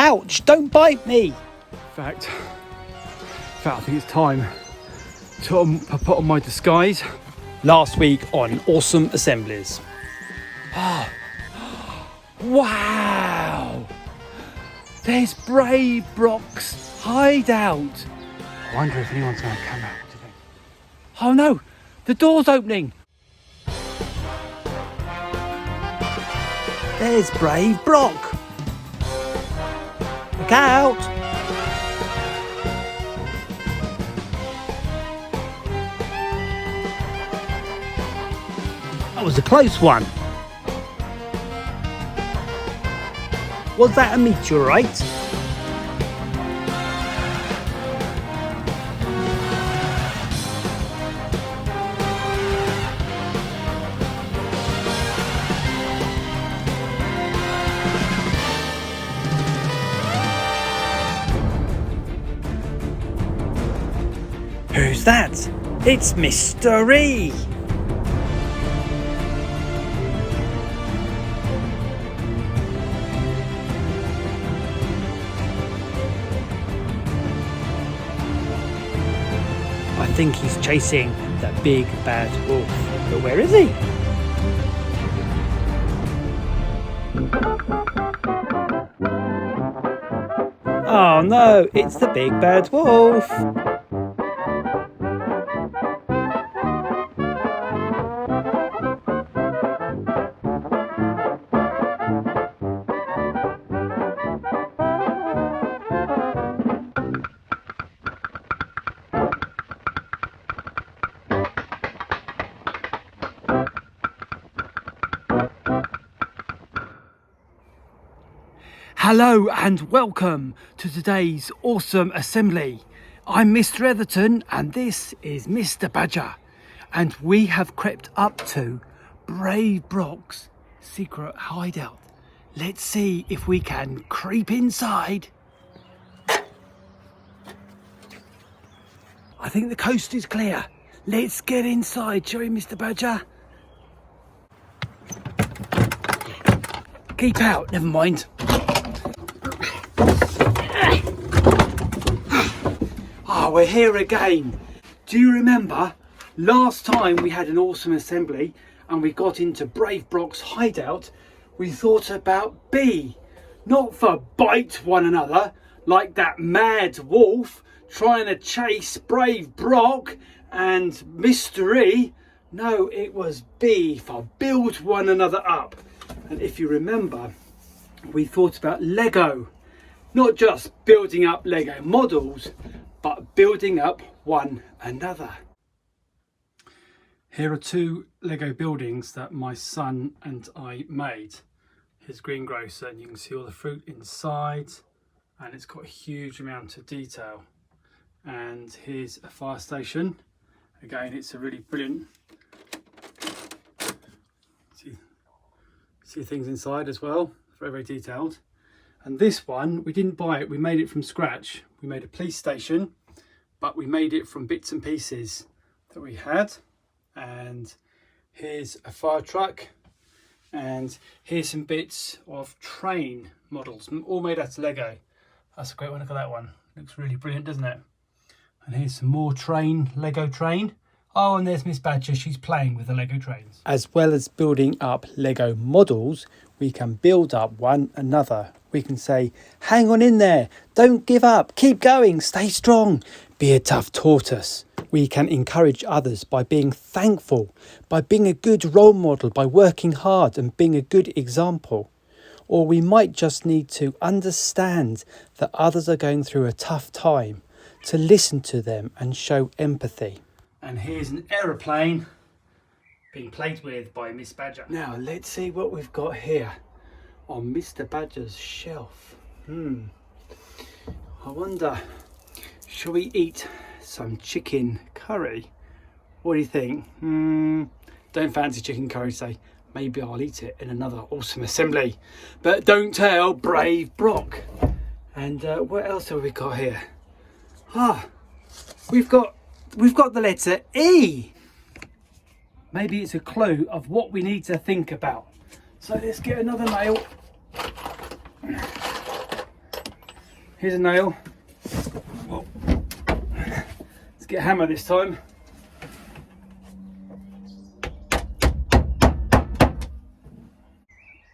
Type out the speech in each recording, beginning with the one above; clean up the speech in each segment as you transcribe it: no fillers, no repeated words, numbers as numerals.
Ouch, don't bite me. In fact, I think it's time to put on my disguise. Last week on Awesome Assemblies. Wow! There's Brave Brock's hideout. I wonder if anyone's going to come out. What do you think? Oh no! The door's opening! There's Brave Brock. Look out! That was a close one. Was that a meteorite? Who's that? It's Mr. E. I think he's chasing that big bad wolf. But where is he? Oh no, it's the big bad wolf. Hello and welcome to today's awesome assembly. I'm Mr Etherton and this is Mr Badger, and we have crept up to Brave Brock's secret hideout. Let's see if we can creep inside. I think the coast is clear. Let's get inside, shall we, Mr Badger? Keep out, never mind. Oh, we're here again. Do you remember last time we had an awesome assembly and we got into Brave Brock's hideout? We thought about B, not for bite one another like that mad wolf trying to chase Brave Brock and Mr. E. No, it was B for build one another up. And if you remember, we thought about Lego, not just building up Lego models, but building up one another. Here are two Lego buildings that my son and I made. Here's greengrocer, and you can see all the fruit inside, and it's got a huge amount of detail. And here's a fire station. Again, it's a really brilliant. See things inside as well, very, very detailed. And this one, we didn't buy it, we made it from scratch. We made a police station, but we made it from bits and pieces that we had. And here's a fire truck, and here's some bits of train models, all made out of Lego. That's a great one, look at that one. Looks really brilliant, doesn't it? And here's some more train, Lego train. Oh, and there's Miss Badger, she's playing with the Lego trains. As well as building up Lego models, we can build up one another. We can say, hang on in there, don't give up, keep going, stay strong, be a tough tortoise. We can encourage others by being thankful, by being a good role model, by working hard and being a good example. Or we might just need to understand that others are going through a tough time, to listen to them and show empathy. And here's an aeroplane being played with by Miss Badger. Now let's see what we've got here on Mr Badger's shelf. I wonder, shall we eat some chicken curry? What do you think? Don't fancy chicken curry, say maybe I'll eat it in another awesome assembly. But don't tell Brave Brock. And what else have we got here? We've got the letter E. Maybe it's a clue of what we need to think about. So let's get another nail. Here's a nail. Whoa. Let's get a hammer this time.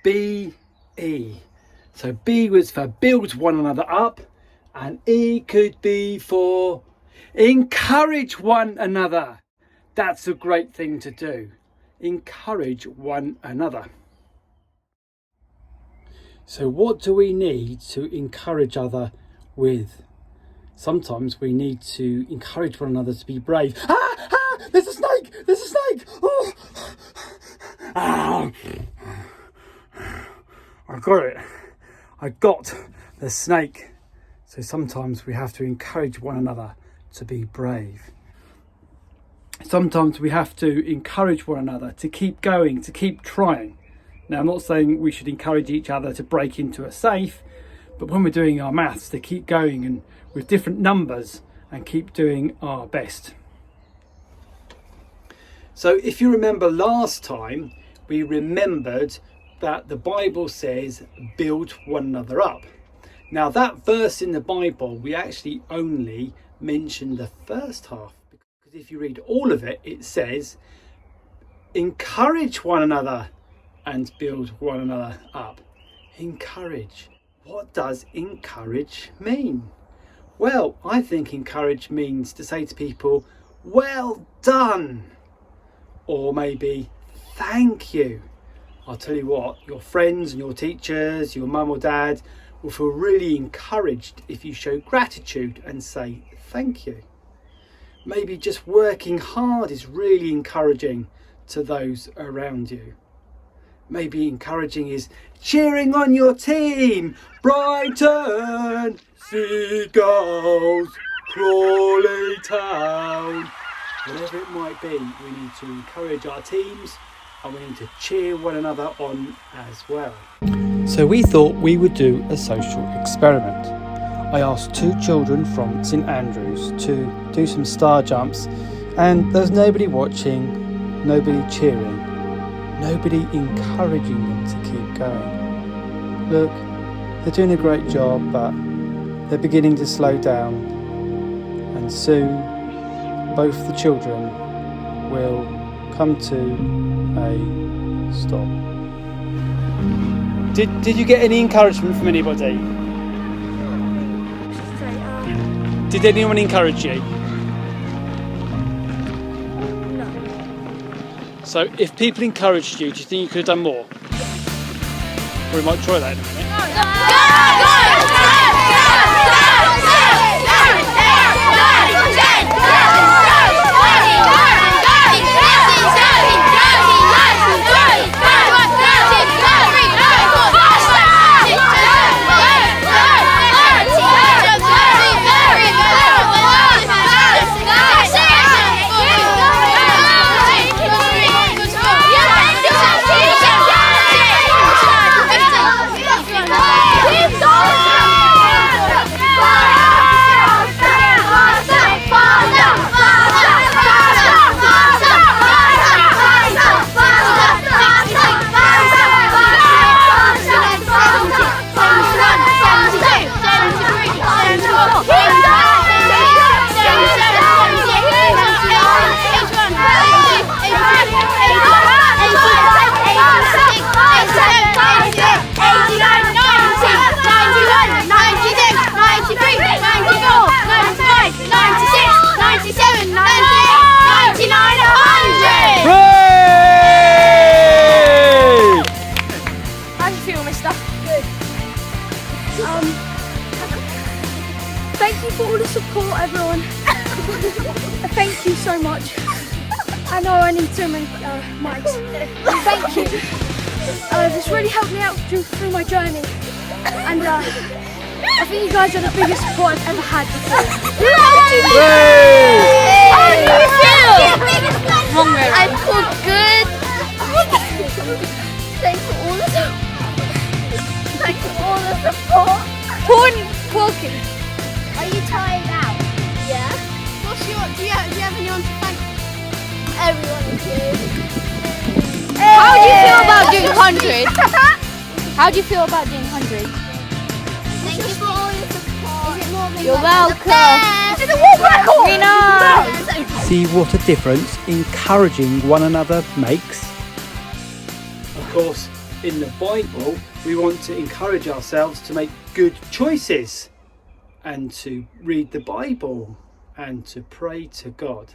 B-E. So B was for build one another up, and E could be for encourage one another. That's a great thing to do. Encourage one another. So what do we need to encourage other with? Sometimes we need to encourage one another to be brave. Ah! Ah! There's a snake! There's a snake! Oh! Ah! I got it. I got the snake. So sometimes we have to encourage one another to be brave. Sometimes we have to encourage one another to keep going, to keep trying. Now, I'm not saying we should encourage each other to break into a safe, but when we're doing our maths, to keep going and with different numbers and keep doing our best. So if you remember last time, we remembered that the Bible says, build one another up. Now that verse in the Bible, we actually only mentioned the first half, because if you read all of it, it says, encourage one another and build one another up. Encourage. What does encourage mean? Well, I think encourage means to say to people, well done, or maybe thank you. I'll tell you what, your friends and your teachers, your mum or dad will feel really encouraged if you show gratitude and say thank you. Maybe just working hard is really encouraging to those around you. Maybe encouraging is cheering on your team. Brighton, Seagulls, Crawley Town. Whatever it might be, we need to encourage our teams and we need to cheer one another on as well. So we thought we would do a social experiment. I asked 2 children from St Andrews to do some star jumps, and there's nobody watching, nobody cheering, nobody encouraging them to keep going. Look, they're doing a great job, but they're beginning to slow down, and soon both the children will come to a stop. Did you get any encouragement from anybody? Did anyone encourage you? No. So if people encouraged you, do you think you could have done more? We might try that in a minute. Thank you for all the support, everyone. Thank you so much. I know I need so many mics. Thank you. This really helped me out through my journey. And I think you guys are the biggest support I've ever had before. I feel good. Thanks for all the support. Talking. Are you tired out? Yeah. Do you have anyone to thank? Everyone is good. How do you feel about doing 100? How do you feel about doing 100? Thank you for all your support. You're welcome. It's a world record! Rena. See what a difference encouraging one another makes? Of course, in the Bible, we want to encourage ourselves to make good choices and to read the Bible and to pray to God.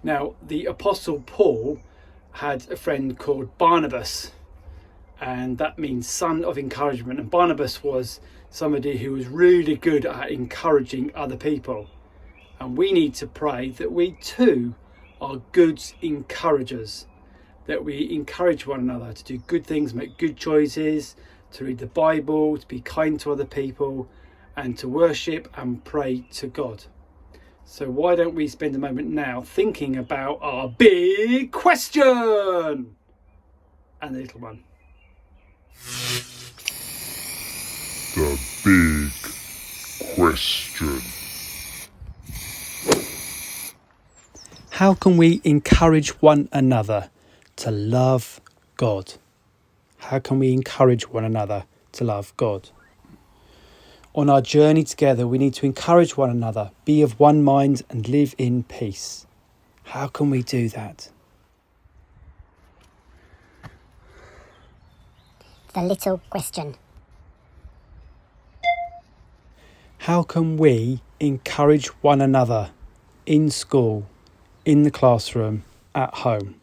Now, the Apostle Paul had a friend called Barnabas, and that means son of encouragement. And Barnabas was somebody who was really good at encouraging other people. And we need to pray that we too are good encouragers, that we encourage one another to do good things, make good choices, to read the Bible, to be kind to other people, and to worship and pray to God. So why don't we spend a moment now thinking about our big question and the little one. The big question. How can we encourage one another to love God? How can we encourage one another to love God? On our journey together, we need to encourage one another, be of one mind and live in peace. How can we do that? The little question. How can we encourage one another in school, in the classroom, at home?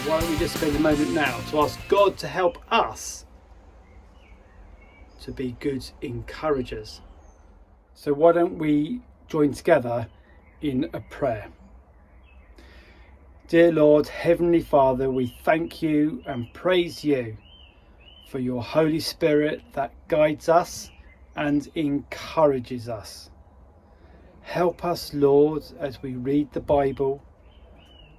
Why don't we just spend a moment now to ask God to help us to be good encouragers. So why don't we join together in a prayer. Dear Lord, Heavenly Father, we thank you and praise you for your Holy Spirit that guides us and encourages us. Help us, Lord, as we read the Bible,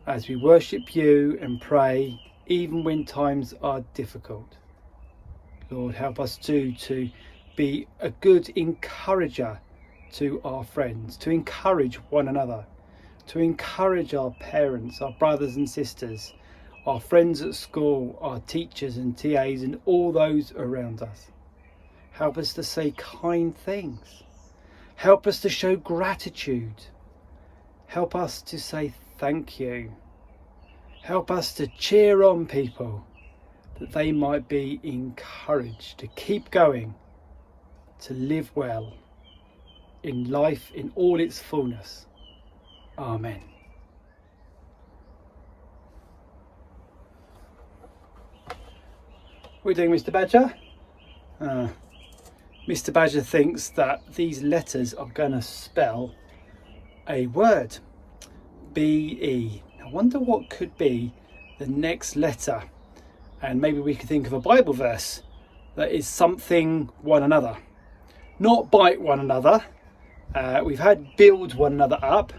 as we worship you and pray, even when times are difficult. Lord, help us too to be a good encourager to our friends, to encourage one another, to encourage our parents, our brothers and sisters, our friends at school, our teachers and TAs and all those around us. Help us to say kind things. Help us to show gratitude. Help us to say thank you. Help us to cheer on people that they might be encouraged to keep going, to live well in life in all its fullness. Amen. What are you doing, Mr. Badger? Mr. Badger thinks that these letters are going to spell a word. B-E. I wonder what could be the next letter. And maybe we could think of a Bible verse that is something one another. Not bite one another. We've had build one another up.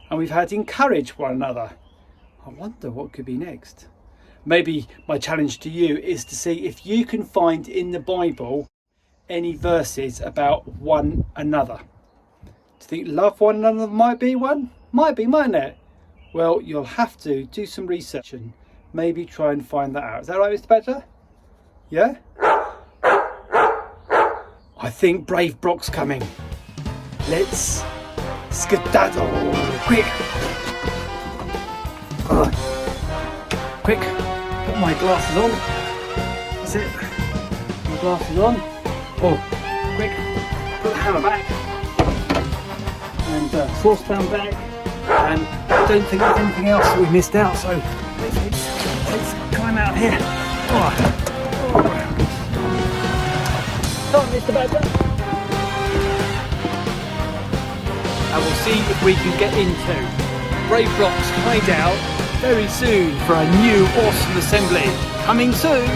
And we've had encourage one another. I wonder what could be next. Maybe my challenge to you is to see if you can find in the Bible any verses about one another. Do you think love one another might be one? Might be, mightn't it? Well, you'll have to do some research and maybe try and find that out. Is that right, Mr. Badger? Yeah? I think Brave Brock's coming. Let's skedaddle. Quick. Quick. Put my glasses on. That's it. My glasses on. Oh, quick. Put the hammer back. And saucepan back. And I don't think there's anything else that we missed out, so let's climb out here. Oh. Come on, Mr. Badger. And we'll see if we can get into Brave Brock's hideout very soon for a new awesome assembly. Coming soon.